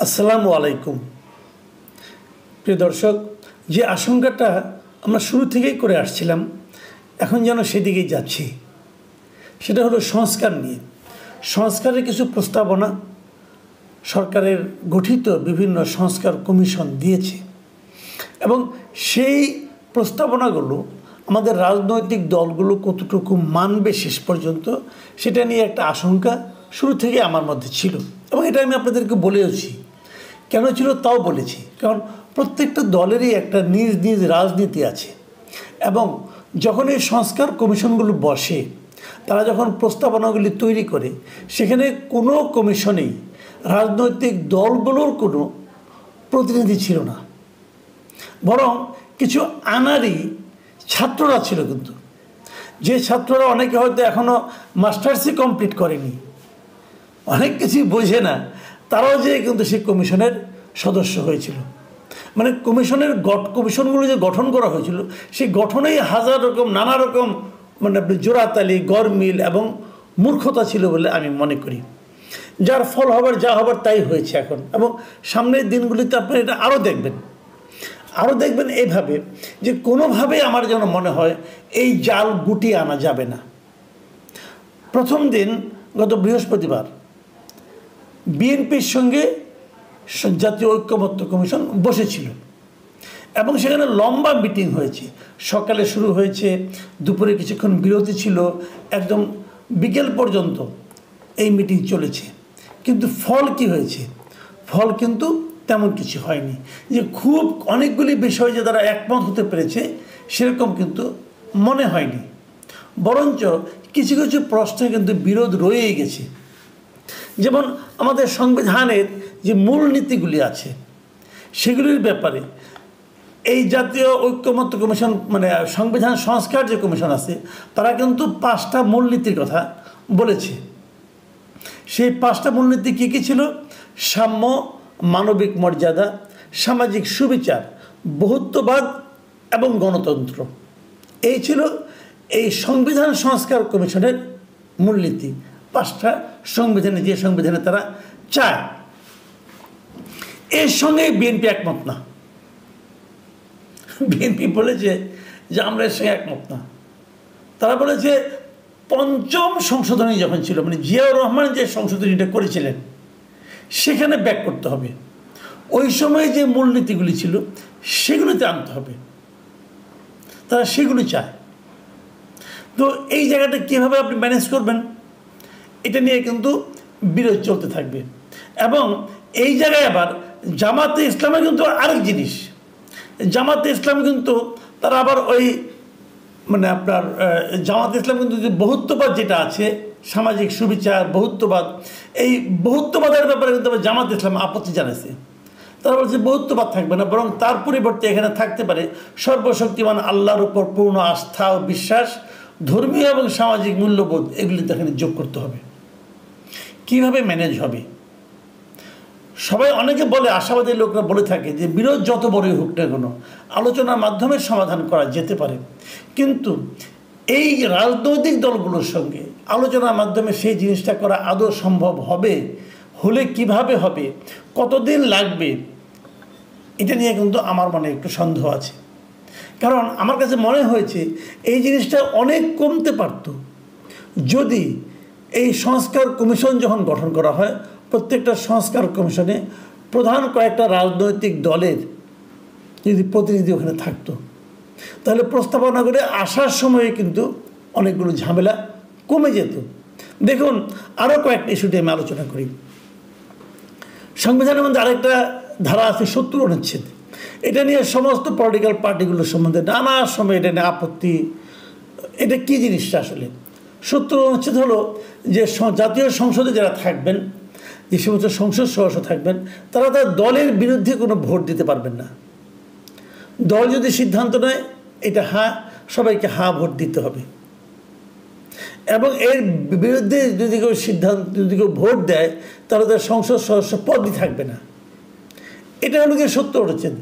আসসালামু আলাইকুম। প্রিয় দর্শক, যে আশঙ্কাটা আমরা শুরু থেকেই করে আসছিলাম এখন যেন সেদিকেই যাচ্ছি, সেটা হলো সংস্কার নিয়ে। সংস্কারের কিছু প্রস্তাবনা সরকারের গঠিত বিভিন্ন সংস্কার কমিশন দিয়েছে এবং সেই প্রস্তাবনাগুলো আমাদের রাজনৈতিক দলগুলো কতটুকু মানবে শেষ পর্যন্ত সেটা নিয়ে একটা আশঙ্কা শুরু থেকে আমার মধ্যে ছিল এবং এটা আমি আপনাদেরকে বলেওছি। কেন ছিল তাও বলেছি, কারণ প্রত্যেকটা দলেরই একটা নিজ নিজ রাজনীতি আছে এবং যখন এই সংস্কার কমিশনগুলো বসে, তারা যখন প্রস্তাবনাগুলি তৈরি করে, সেখানে কোনো কমিশনেই রাজনৈতিক দলগুলোর কোনো প্রতিনিধি ছিল না, বরং কিছু আনারি ছাত্ররা ছিল। কিন্তু যে ছাত্ররা অনেকে হয়তো এখনও মাস্টার্সই কমপ্লিট করেনি, অনেক কিছুই বোঝে না, তারাও যে কিন্তু সেই কমিশনের সদস্য হয়েছিল। মানে কমিশনগুলো যে গঠন করা হয়েছিল, সেই গঠনেই হাজার রকম নানা রকম মানে জোড়াতালি, গরমিল এবং মূর্খতা ছিল বলে আমি মনে করি, যার ফল হবার যা হবার তাই হয়েছে এখন। এবং সামনের দিনগুলিতে আপনি এটা আরও দেখবেন এইভাবে যে কোনোভাবেই আমার যেন মনে হয় এই জাল গুটিয়ে আনা যাবে না। প্রথম দিন গত বৃহস্পতিবার বিএনপির সঙ্গে জাতীয় ঐক্যমত্য কমিশন বসেছিল এবং সেখানে লম্বা মিটিং হয়েছে। সকালে শুরু হয়েছে, দুপুরে কিছুক্ষণ বিরতি ছিল, একদম বিকেল পর্যন্ত এই মিটিং চলেছে। কিন্তু ফল কি হয়েছে? ফল কিন্তু তেমন কিছু হয়নি। যে খুব অনেকগুলি বিষয় যে তারা একমত হতে পেরেছে সেরকম কিন্তু মনে হয়নি, বরঞ্চ কিছু কিছু প্রশ্নে কিন্তু বিরোধ রয়েই গেছে। যেমন আমাদের সংবিধানের যে মূলনীতিগুলি আছে সেগুলির ব্যাপারে এই জাতীয় ঐক্যমত্য কমিশন মানে সংবিধান সংস্কার যে কমিশন আছে, তারা কিন্তু 5টা মূলনীতির কথা বলেছে। সেই 5টা মূলনীতি কী কী ছিল? সাম্য, মানবিক মর্যাদা, সামাজিক সুবিচার, বহুত্ববাদ এবং গণতন্ত্র। এই ছিল এই সংবিধান সংস্কার কমিশনের মূলনীতি। 5টা সংবিধানে, যে সংবিধানে তারা চায়। এর সঙ্গে বিএনপি একমত না। বিএনপি বলেছে যে আমরা এর সঙ্গে একমত না। তারা বলেছে 5ম সংশোধনী যখন ছিল, মানে জিয়াউর রহমান যে সংশোধনীটা করেছিলেন সেখানে ব্যাক করতে হবে, ওই সময়ে যে মূলনীতিগুলি ছিল সেগুলোতে আনতে হবে। তারা সেগুলো চায়। তো এই জায়গাটা কীভাবে আপনি ম্যানেজ করবেন, এটা নিয়ে কিন্তু বিরোধ চলতে থাকবে। এবং এই জায়গায় আবার জামাতে ইসলামে কিন্তু আরেক জিনিস, জামাতে ইসলাম কিন্তু তারা আবার ওই মানে আপনার জামাতে ইসলাম কিন্তু যে বহুত্ববাদ যেটা আছে, সামাজিক সুবিচার, বহুত্ববাদ, এই বহুত্ববাদের ব্যাপারে কিন্তু আবার জামাতে ইসলাম আপত্তি জানাইছে। তারা বলছে বহুত্ববাদ থাকবে না, বরং তার পরিবর্তে এখানে থাকতে পারে সর্বশক্তিমান আল্লাহর উপর পূর্ণ আস্থা ও বিশ্বাস, ধর্মীয় এবং সামাজিক মূল্যবোধ, এগুলি তো এখানে যোগ করতে হবে। কীভাবে ম্যানেজ হবে? সবাই অনেকে বলে, আশাবাদী লোকরা বলে থাকে যে বিরোধ যত বড়ই হোক না কেন আলোচনার মাধ্যমে সমাধান করা যেতে পারে। কিন্তু এই রাজনৈতিক দলগুলোর সঙ্গে আলোচনার মাধ্যমে সেই জিনিসটা করা আদৌ সম্ভব হবে? হলে কিভাবে হবে? কতদিন লাগবে? এটা নিয়ে কিন্তু আমার মনে একটু সন্দেহ আছে। কারণ আমার কাছে মনে হয়েছে এই জিনিসটা অনেক কমতে পারত যদি এই সংস্কার কমিশন যখন গঠন করা হয়, প্রত্যেকটা সংস্কার কমিশনে প্রধান কয়েকটা রাজনৈতিক দলের যদি প্রতিনিধি ওখানে থাকতো, তাহলে প্রস্তাবনা করে আসার সময়ে কিন্তু অনেকগুলো ঝামেলা কমে যেত। দেখুন, আরও কয়েকটা ইস্যুতে আমি আলোচনা করি। সংবিধানের মধ্যে আরেকটা ধারা আছে 70 অনুচ্ছেদ। এটা নিয়ে সমস্ত পলিটিক্যাল পার্টিগুলোর সম্বন্ধে নানা সময় এটা নিয়ে আপত্তি। এটা কী জিনিসটা আসলে? 70 অনুচ্ছেদ হলো যে জাতীয় সংসদে যারা থাকবেন, যে সমস্ত সংসদ সদস্য থাকবেন, তারা তার দলের বিরুদ্ধে কোনো ভোট দিতে পারবেন না। দল যদি সিদ্ধান্ত নেয় এটা সবাইকে ভোট দিতে হবে, এবং এর বিরুদ্ধে যদি কেউ ভোট দেয় তাহলে তার সংসদ সদস্য পদই থাকবে না। এটা হলো গিয়ে 70 অনুচ্ছেদ।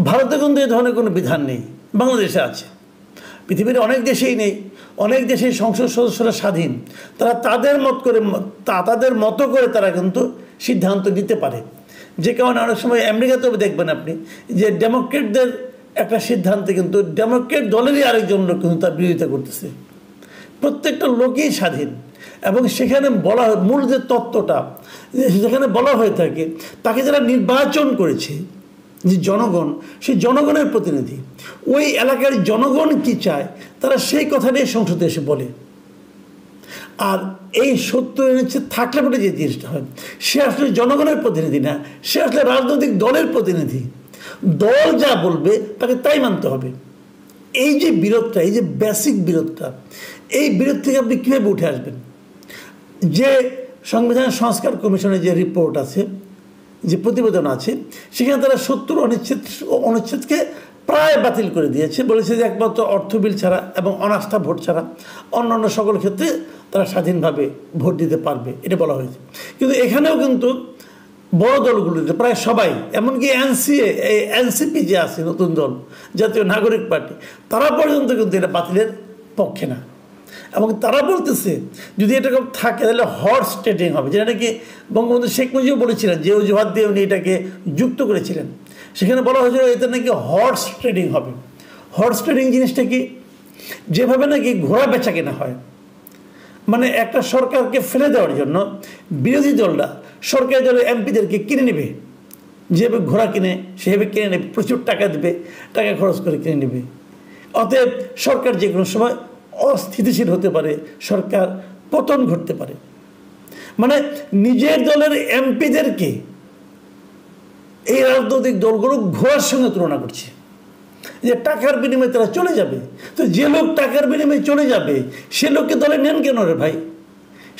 ভারতে কিন্তু এই ধরনের কোনো বিধান নেই, বাংলাদেশে আছে। পৃথিবীর অনেক দেশেই নেই। অনেক দেশেই সংসদ সদস্যরা স্বাধীন, তারা তাদের মতো করে তারা কিন্তু সিদ্ধান্ত নিতে পারে। যে কারণে অনেক সময় আমেরিকাতেও দেখবেন আপনি যে ডেমোক্রেটদের একটা সিদ্ধান্তে কিন্তু ডেমোক্রেট দলেরই আরেকজন লোক কিন্তু তার বিরোধিতা করতেছে। প্রত্যেকটা লোকই স্বাধীন, এবং সেখানে বলা হয় মূল যে তত্ত্বটা যেখানে বলা হয়ে থাকে, তাকে যারা নির্বাচন করেছে যে জনগণ, সেই জনগণের প্রতিনিধি, ওই এলাকার জনগণ কি চায় তারা সেই কথাটাই সংসদে এসে বলে। আর এই 70 নিচে থাকলে পরে যে জিনিসটা হয়, সে আসলে জনগণের প্রতিনিধি না, সে আসলে রাজনৈতিক দলের প্রতিনিধি। দল যা বলবে তাকে তাই মানতে হবে। এই যে বিরোধটা, এই যে বেসিক বিরোধটা, এই বিরোধ থেকে আপনি কীভাবে উঠে আসবেন? যে সংবিধান সংস্কার কমিশনের যে রিপোর্ট আছে, যে প্রতিবেদন আছে, সেখানে তারা 70 অনুচ্ছেদকে প্রায় বাতিল করে দিয়েছে। বলেছে যে একমাত্র অর্থ বিল ছাড়া এবং অনাস্থা ভোট ছাড়া অন্যান্য সকল ক্ষেত্রে তারা স্বাধীনভাবে ভোট দিতে পারবে, এটা বলা হয়েছে। কিন্তু এখানেও কিন্তু বড় দলগুলিতে প্রায় সবাই, এমনকি এনসিপি যে আছে নতুন দল, জাতীয় নাগরিক পার্টি, তারা পর্যন্ত কিন্তু এটা বাতিলের পক্ষে না। এবং তারা বলতেছে যদি এটা থাকে তাহলে হর্স ট্রেডিং হবে, যেটা নাকি বঙ্গবন্ধু শেখ মুজিবও বলেছিলেন, যে অজুহাত দিয়ে উনি এটাকে যুক্ত করেছিলেন। সেখানে বলা হয়েছিল এতে নাকি হর্স ট্রেডিং হবে। হর্স ট্রেডিং জিনিসটা কি? যেভাবে নাকি ঘোড়া বেচা কেনা হয়, মানে একটা সরকারকে ফেলে দেওয়ার জন্য বিরোধী দলরা সরকারি দলের এমপিদেরকে কিনে নেবে, যেভাবে ঘোড়া কিনে সেভাবে কিনে নেবে, প্রচুর টাকা দেবে, টাকা খরচ করে কিনে নেবে। অতএব সরকার যে কোনো সময় অস্থিতিশীল হতে পারে, সরকার পতন ঘটতে পারে। মানে নিজের দলের এমপিদেরকে এই রাজনৈতিক দলগুলো ঘোড়ার সঙ্গে তুলনা করছে, যে টাকার বিনিময়ে তারা চলে যাবে। তো যে লোক টাকার বিনিময়ে চলে যাবে সে লোককে দলে নেন কেন রে ভাই?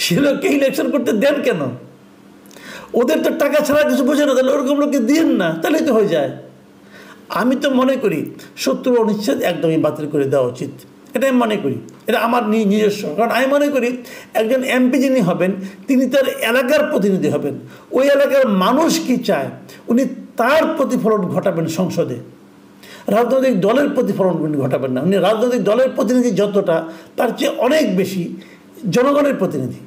সে লোককে ইলেকশন করতে দেন কেন? ওদের তো টাকা ছাড়া কিছু বোঝে না, তাহলে ওরকম লোককে দিন না, তাহলেই তো হয়ে যায়। আমি তো মনে করি 70 অনুচ্ছেদ একদমই বাতিল করে দেওয়া উচিত, এটা আমি মনে করি। এটা আমার নিজস্ব, কারণ আমি মনে করি একজন এমপি যিনি হবেন তিনি তার এলাকার প্রতিনিধি হবেন। ওই এলাকার মানুষ কি চায় উনি তার প্রতিফলন ঘটাবেন সংসদে, রাজনৈতিক দলের প্রতিফলন উনি ঘটাবেন না। উনি রাজনৈতিক দলের প্রতিনিধি যতটা, তার চেয়ে অনেক বেশি জনগণের প্রতিনিধি।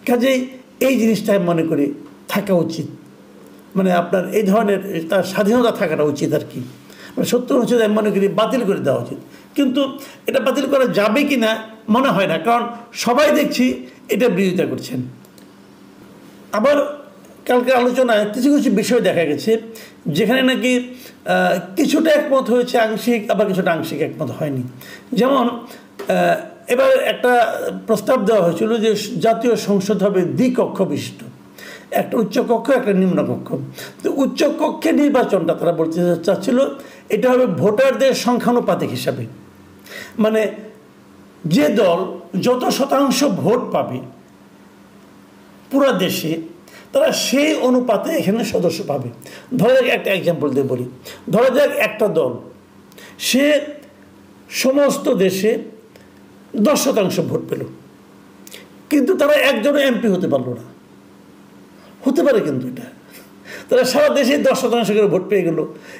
কাজেই এই জিনিসটা আমি মনে করি থাকা উচিত, মানে আপনার এই ধরনের তার স্বাধীনতা থাকাটা উচিত আর কি। মানে 70 অনুচ্ছেদ আমি মনে করি বাতিল করে দেওয়া উচিত। কিন্তু এটা বাতিল করা যাবে কি না মনে হয় না, কারণ সবাই দেখছি এটা বিরোধিতা করছেন। আবার কালকে আলোচনায় কিছু কিছু বিষয় দেখা গেছে যেখানে নাকি কিছুটা একমত হয়েছে আংশিক, আবার কিছুটা আংশিক একমত হয়নি। যেমন এবার একটা প্রস্তাব দেওয়া হয়েছিল যে জাতীয় সংসদ হবে দ্বিকক্ষ বিশিষ্ট, একটা উচ্চকক্ষ একটা নিম্নকক্ষ। তো উচ্চকক্ষে নির্বাচনটা তারা বলতে চাচ্ছিল এটা হবে ভোটারদের সংখ্যানুপাতিক হিসাবে, মানে যে দল যত শতাংশ ভোট পাবে পুরো দেশে তারা সেই অনুপাতে এখানে সদস্য পাবে। ধরা যাক একটা এক্সাম্পল দিয়ে বলি, ধরা যাক একটা দল সে সমস্ত দেশে 10% ভোট পেল, কিন্তু তারা একজনও এমপি হতে পারলো না। হতে পারে কিন্তু এটা, তারা সারা দেশে 10% করে ভোট পেয়ে গেল,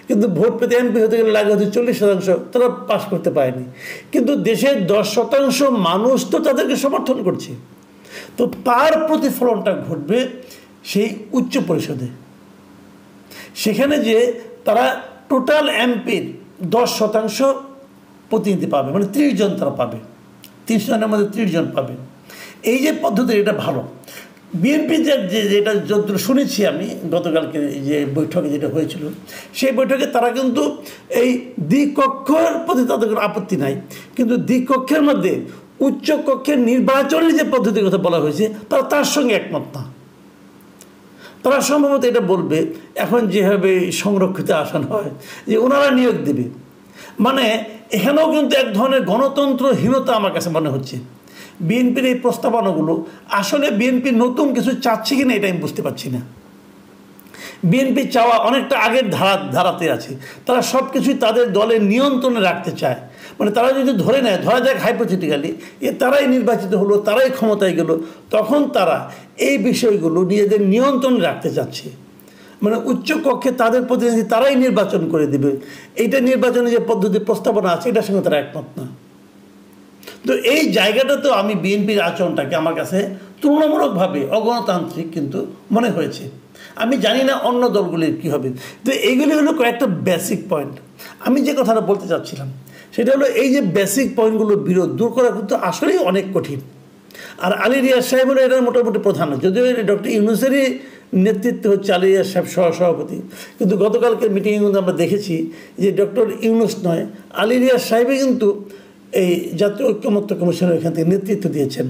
কিন্তু ভোট পেতে এমপি হতে গেলে লাগে হচ্ছে 40%, তারা পাস করতে পারেনি। কিন্তু দেশের 10% মানুষ তো তাদেরকে সমর্থন করছে, তো তার প্রতিফলনটা ঘটবে সেই উচ্চ পরিষদে। সেখানে যে তারা টোটাল এমপির 10% প্রতিনিধি পাবে, মানে 30 জন তারা পাবে, 30 জনের মধ্যে 30 জন পাবে। এই যে পদ্ধতি এটা ভালো। বিএনপি যেটা যতদূর শুনেছি আমি গতকালকে যে বৈঠকে যেটা হয়েছিল, সেই বৈঠকে তারা কিন্তু এই দ্বিকক্ষের প্রতি তাদের কোনো আপত্তি নাই, কিন্তু দ্বিকক্ষের মধ্যে উচ্চকক্ষের নির্বাচনের যে পদ্ধতির কথা বলা হয়েছে তারা তার সঙ্গে একমত না। তারা সম্ভবত এটা বলবে এখন যেভাবে সংরক্ষিত আসন হয় যে ওনারা নিয়োগ দেবে, মানে এখানেও কিন্তু এক ধরনের গণতন্ত্রহীনতা আমার কাছে মনে হচ্ছে। বিএনপির এই প্রস্তাবনাগুলো আসলে বিএনপি নতুন কিছু চাচ্ছে কিনা এটা আমি বুঝতে পারছি না। বিএনপি চাওয়া অনেকটা আগের ধারাতে আছে, তারা সব কিছুই তাদের দলের নিয়ন্ত্রণে রাখতে চায়। মানে তারা যদি ধরে নেয়, ধরা যাক হাইপোথেটিক্যালি তারাই নির্বাচিত হলো, তারাই ক্ষমতায় গেল, তখন তারা এই বিষয়গুলো নিজেদের নিয়ন্ত্রণে রাখতে চাচ্ছে। মানে উচ্চকক্ষে তাদের প্রতিনিধি তারাই নির্বাচন করে দেবে, এইটা নির্বাচনের যে পদ্ধতি প্রস্তাবনা আছে এটার সঙ্গে তারা একমত না। তো এই জায়গাটা তো আমি বিএনপির আচরণটাকে আমার কাছে তুলনামূলকভাবে অগণতান্ত্রিক কিন্তু মনে হয়েছে। আমি জানি না অন্য দলগুলির কী হবে। তো এইগুলি হলো কয়েকটা বেসিক পয়েন্ট। আমি যে কথাটা বলতে চাচ্ছিলাম সেটা হলো এই যে বেসিক পয়েন্টগুলোর বিরোধ দূর করা কিন্তু আসলেই অনেক কঠিন। আর আলী রিয়াজ সাহেব হলো এটার মোটামুটি প্রধান, যদিও ডক্টর ইউনূসেরই নেতৃত্বে হচ্ছে আলী রিয়াজ সাহেব সহসভাপতি, কিন্তু গতকালকের মিটিংয়ে কিন্তু আমরা দেখেছি যে ডক্টর ইউনূস নয়, আলী রিয়াজ সাহেবই কিন্তু এই জাতীয় ঐক্যমত্য কমিশনের এখান থেকে নেতৃত্ব দিয়েছেন।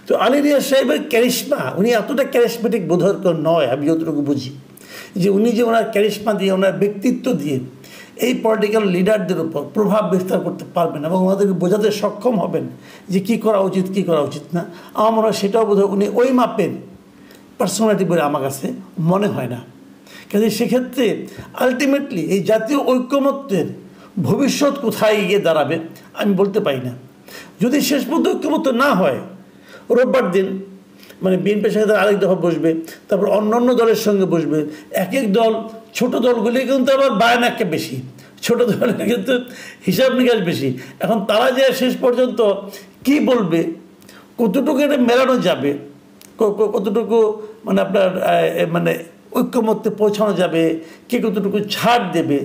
তো আলী রিয়াজ সাহেবের ক্যারিশমা, উনি এতটা ক্যারিশমেটিক বোধহয় নয়, আমি যতটুকু বুঝি, যে উনি যে ওনার ক্যারিশমা দিয়ে, ওনার ব্যক্তিত্ব দিয়ে এই পলিটিক্যাল লিডারদের উপর প্রভাব বিস্তার করতে পারবেন এবং ওনাদেরকে বোঝাতে সক্ষম হবেন যে কী করা উচিত কী করা উচিত না। আমার মনে হয় সেটাও বোধহয় উনি ওই মাপের পার্সোনালিটি বলে আমার কাছে মনে হয় না। কাজে সেক্ষেত্রে আলটিমেটলি এই জাতীয় ঐক্যমত্যের ভবিষ্যৎ কোথায় গিয়ে দাঁড়াবে আমি বলতে পারি না। যদি শেষ পর্যন্ত ঐক্যমত্য না হয়, রোববার দিন মানে বিএনপির সাথে আরেক দফা বসবে, তারপর অন্যান্য দলের সঙ্গে বসবে। এক এক দল, ছোট দলগুলি কিন্তু আবার বায়ানাকে বেশি, ছোট দলের কিন্তু হিসাব নিকাশ বেশি। এখন তারা যে শেষ পর্যন্ত কি বলবে, কতটুকু এটা মেলানো যাবে, কতটুকু মানে আপনার মানে ঐক্যমত্যে পৌঁছানো যাবে, কে কতটুকু ছাড় দেবে,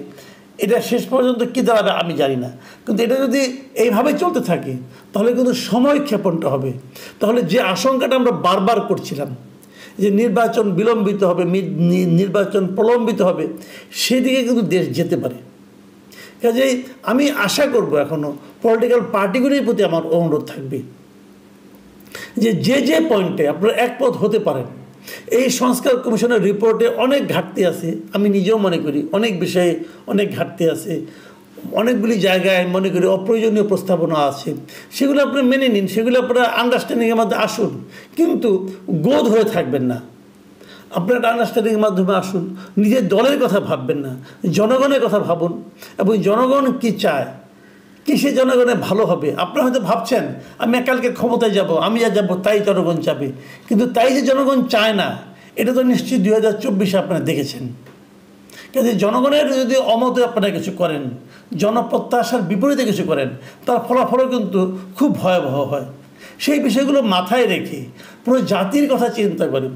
এটা শেষ পর্যন্ত কী দাঁড়াবে আমি জানি না। কিন্তু এটা যদি এইভাবে চলতে থাকে তাহলে কিন্তু সময় ক্ষেপণটা হবে। তাহলে যে আশঙ্কাটা আমরা বারবার করছিলাম যে নির্বাচন বিলম্বিত হবে, নির্বাচন প্রলম্বিত হবে, সেদিকে কিন্তু দেশ যেতে পারে। কাজেই আমি আশা করব, এখনও পলিটিক্যাল পার্টিগুলির প্রতি আমার অনুরোধ থাকবে যে যে পয়েন্টে আপনারা একমত হতে পারেন। এই সংস্কার কমিশনের রিপোর্টে অনেক ঘাটতি আছে, আমি নিজেও মনে করি অনেক বিষয়ে অনেক ঘাটতি আছে, অনেকগুলি জায়গায় মনে করি অপ্রয়োজনীয় প্রস্তাবনা আছে, সেগুলো আপনারা মেনে নিন, সেগুলো আপনারা আন্ডারস্ট্যান্ডিংয়ের মধ্যে আসুন, কিন্তু গোদ হয়ে থাকবেন না। আপনারা আন্ডারস্ট্যান্ডিংয়ের মাধ্যমে আসুন, নিজের দলের কথা ভাববেন না, জনগণের কথা ভাবুন এবং জনগণ কি চায়, কিসে জনগণের ভালো হবে। আপনারা হয়তো ভাবছেন আমি কালকে ক্ষমতায় যাব, আমি যা যাবো তাই জনগণ চাবে, কিন্তু তাই যে জনগণ চায় না এটা তো নিশ্চয়ই 2024 আপনারা দেখেছেন। কিন্তু জনগণের যদি অমতে আপনারা কিছু করেন, জনপ্রত্যাশার বিপরীতে কিছু করেন, তার ফলাফলও কিন্তু খুব ভয়াবহ হয়। সেই বিষয়গুলো মাথায় রেখে পুরো জাতির কথা চিন্তা করে,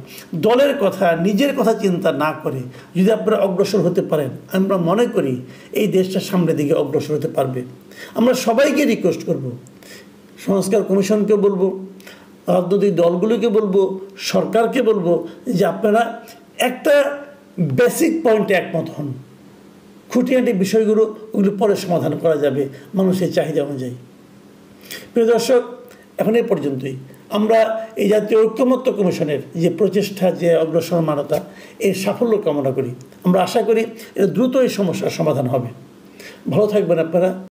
দলের কথা নিজের কথা চিন্তা না করে যদি আপনারা অগ্রসর হতে পারেন, আমরা মনে করি এই দেশটা সামনের দিকে অগ্রসর হতে পারবে। আমরা সবাইকে রিকোয়েস্ট করব, সংস্কার কমিশনকে বলবো, রাজনৈতিক দলগুলোকে বলবো, সরকারকে বলবো যে আপনারা একটা বেসিক পয়েন্টে একমত হন। খুঁটিনাটি বিষয়গুলো ওগুলো পরে সমাধান করা যাবে মানুষের চাহিদা অনুযায়ী। প্রিয় দর্শক, এখন এই পর্যন্তই। আমরা এই জাতীয় ঐক্যমত্য কমিশনের যে প্রচেষ্টা, যে অগ্রসরমানতা, এর সাফল্য কামনা করি। আমরা আশা করি এটা দ্রুত এই সমস্যার সমাধান হবে। ভালো থাকবেন আপনারা।